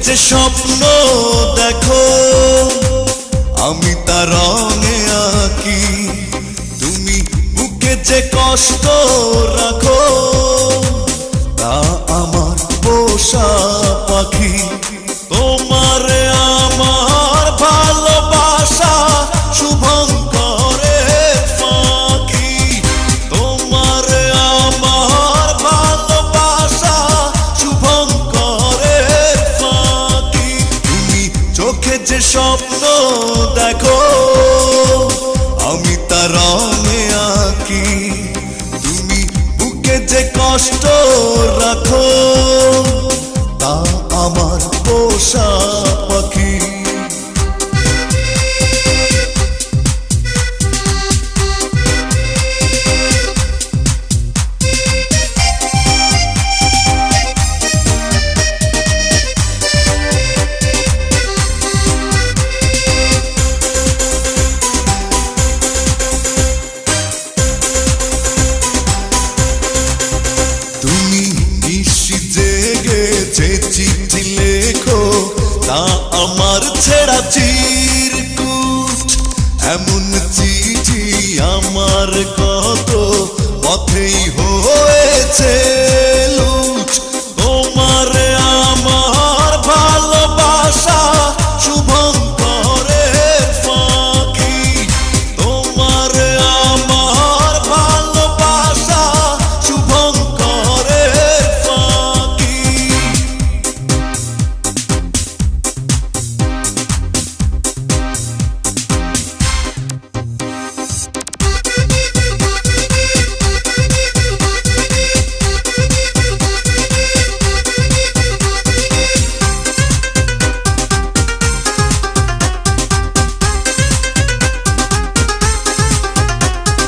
যে স্বপ্ন দেখো আমি তার রঙে আঁকি, তুমি বুকে যে কষ্ট রাখো তা আমার পোষা পাখি। তোমার আমার ভালোবাসা শুভঙ্করের ফাঁকি, তোমার আমার ভালোবাসা শুভঙ্করের ফাঁকি। তুমি চোখে যে স্বপ্ন দেখো আমি তার রঙে আঁকি, তুমি বুকে যে কষ্ট রাখো তা আমার পোষা পাখি। তুমি নিশি জেগে যে চিঠি লেখো তা আমার ছেঁড়া চিরকুট, এমন চিঠি আমার কত পথেই হয়েছে লুট। তোমার আমার ভালোবাসা শুভঙ্করের ফাঁকি, তোমার আমার ভালোবাসা শুভঙ্করের ফাঁকি।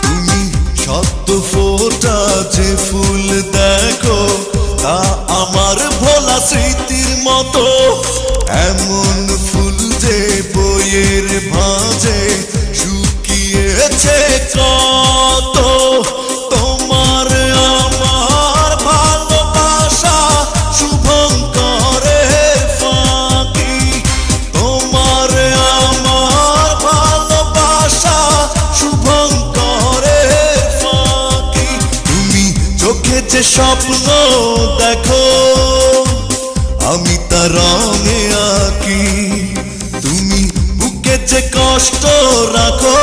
তুমি সদ্য ফোটা যে ফুল দেখো তা আমার ভোলা স্মৃতির মতো, এমন ফুল যে বইয়ের ভাঁজে শুকিয়েছে কত। তোমার আমার ভালোবাসা শুভঙ্করের ফাঁকি, তোমার আমার ভালোবাসা শুভঙ্করের ফাঁকি। তুমি চোখে যে স্বপ্ন দেখো আমি তার রঙে আঁকি, তুমি বুকে যে কষ্ট রাখো